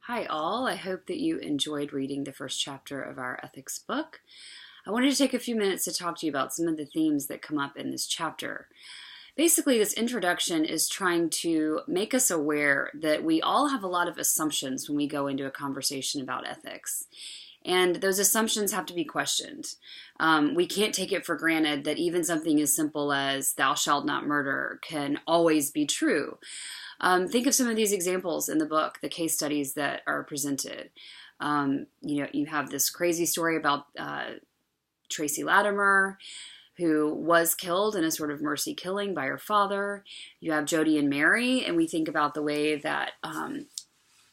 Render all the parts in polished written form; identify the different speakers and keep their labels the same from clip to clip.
Speaker 1: Hi, all. I hope that you enjoyed reading the first chapter of our ethics book. I wanted to take a few minutes to talk to you about some of the themes that come up in this chapter. Basically, this introduction is trying to make us aware that we all have a lot of assumptions when we go into a conversation about ethics. And those assumptions have to be questioned. We can't take it for granted that even something as simple as thou shalt not murder can always be true. Think of some of these examples in the book, the case studies that are presented. You have this crazy story about Tracy Latimer, who was killed in a sort of mercy killing by her father. You have Jody and Mary, and we think about the way that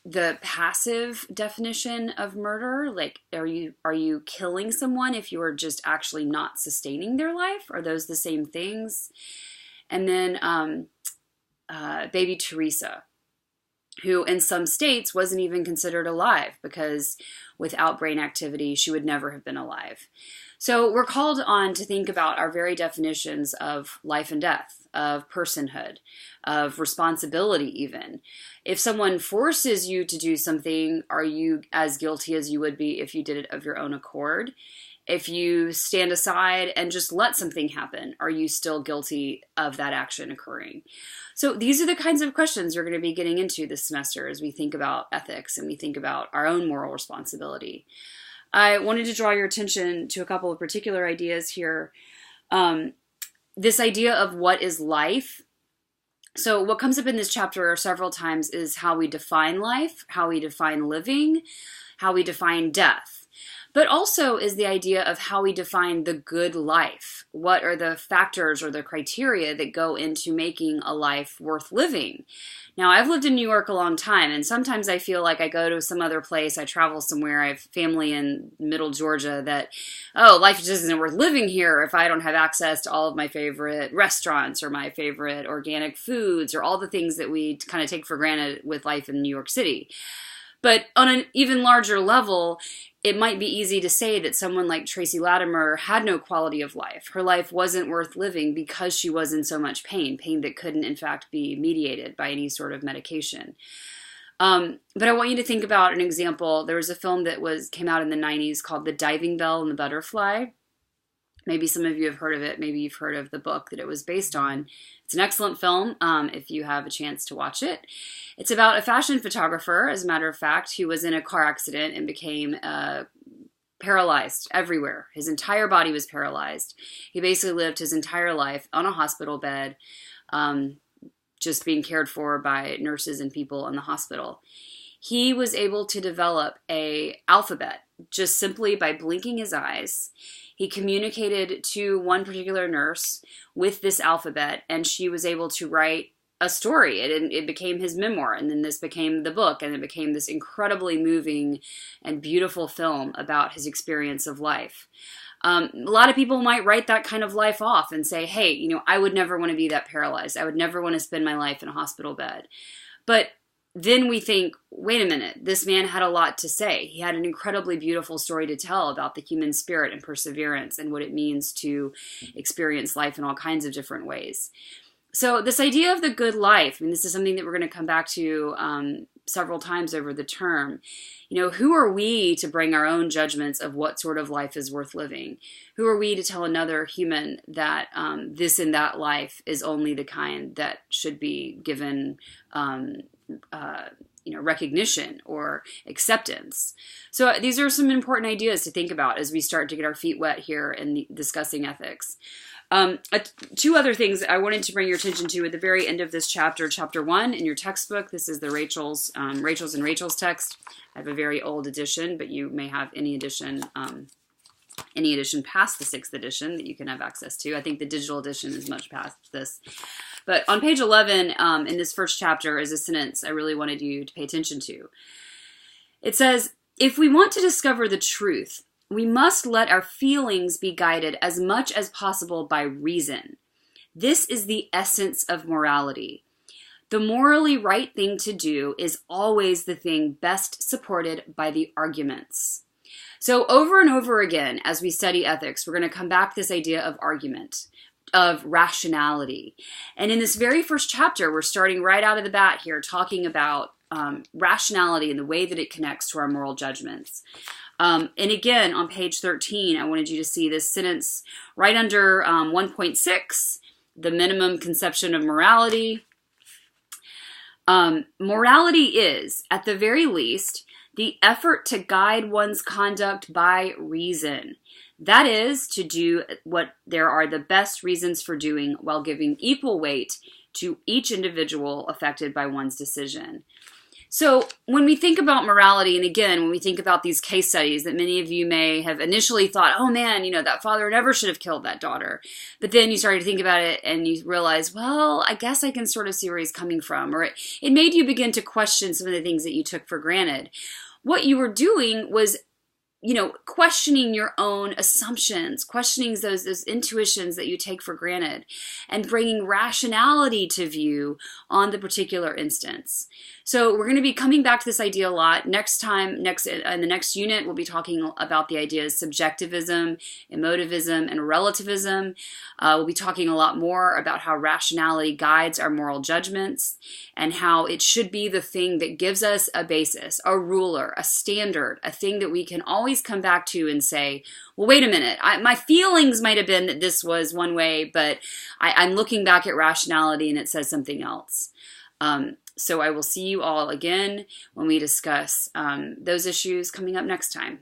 Speaker 1: the passive definition of murder, like are you killing someone if you are just actually not sustaining their life? Are those the same things? And then baby Teresa, who in some states wasn't even considered alive because without brain activity, she would never have been alive. So we're called on to think about our very definitions of life and death, of personhood, of responsibility even. If someone forces you to do something, are you as guilty as you would be if you did it of your own accord? If you stand aside and just let something happen, are you still guilty of that action occurring? So these are the kinds of questions we're going to be getting into this semester as we think about ethics and we think about our own moral responsibility. I wanted to draw your attention to a couple of particular ideas here. This idea of what is life. So what comes up in this chapter several times is how we define life, how we define living, how we define death. But also is the idea of how we define the good life. What are the factors or the criteria that go into making a life worth living? Now, I've lived in New York a long time, and sometimes I feel like I go to some other place, I travel somewhere, I have family in middle Georgia that, life just isn't worth living here if I don't have access to all of my favorite restaurants or my favorite organic foods or all the things that we kind of take for granted with life in New York City. But on an even larger level, it might be easy to say that someone like Tracy Latimer had no quality of life. Her life wasn't worth living because she was in so much pain that couldn't, in fact, be mediated by any sort of medication. But I want you to think about an example. There was a film that came out in the 90s called The Diving Bell and the Butterfly. Maybe some of you have heard of it. Maybe you've heard of the book that it was based on. It's an excellent film if you have a chance to watch it. It's about a fashion photographer, as a matter of fact, who was in a car accident and became paralyzed everywhere. His entire body was paralyzed. He basically lived his entire life on a hospital bed, just being cared for by nurses and people in the hospital. He was able to develop an alphabet just simply by blinking his eyes. He communicated to one particular nurse with this alphabet, and she was able to write a story. It became his memoir, and then this became the book, and it became this incredibly moving and beautiful film about his experience of life. A lot of people might write that kind of life off and say, hey, I would never want to be that paralyzed. I would never want to spend my life in a hospital bed. But then we think, wait a minute, this man had a lot to say. He had an incredibly beautiful story to tell about the human spirit and perseverance and what it means to experience life in all kinds of different ways. So this idea of the good life, this is something that we're going to come back to several times over the term. Who are we to bring our own judgments of what sort of life is worth living? Who are we to tell another human that this and that life is only the kind that should be given recognition or acceptance? So these are some important ideas to think about as we start to get our feet wet here in discussing ethics. Two other things I wanted to bring your attention to at the very end of this chapter, chapter 1 in your textbook. This is the Rachel's and Rachel's text. I have a very old edition, but you may have any edition past the 6th edition that you can have access to. I think the digital edition is much past this. But on page 11 in this first chapter is a sentence I really wanted you to pay attention to. It says, if we want to discover the truth, we must let our feelings be guided as much as possible by reason. This is the essence of morality. The morally right thing to do is always the thing best supported by the arguments. So over and over again, as we study ethics, we're going to come back to this idea of argument, of rationality. And in this very first chapter, we're starting right out of the bat here talking about rationality and the way that it connects to our moral judgments. And again, on page 13, I wanted you to see this sentence right under 1.6, the minimum conception of morality. Morality is, at the very least, the effort to guide one's conduct by reason. That is, to do what there are the best reasons for doing while giving equal weight to each individual affected by one's decision. So when we think about morality, and again, when we think about these case studies that many of you may have initially thought, oh man, that father never should have killed that daughter. But then you started to think about it and you realize, well, I guess I can sort of see where he's coming from. Or it made you begin to question some of the things that you took for granted. What you were doing was questioning your own assumptions, questioning those intuitions that you take for granted, and bringing rationality to view on the particular instance. So we're going to be coming back to this idea a lot. In the next unit, we'll be talking about the ideas subjectivism, emotivism, and relativism. We'll be talking a lot more about how rationality guides our moral judgments and how it should be the thing that gives us a basis, a ruler, a standard, a thing that we can always come back to and say, well, wait a minute, my feelings might have been that this was one way, but I'm looking back at rationality and it says something else. So I will see you all again when we discuss those issues coming up next time.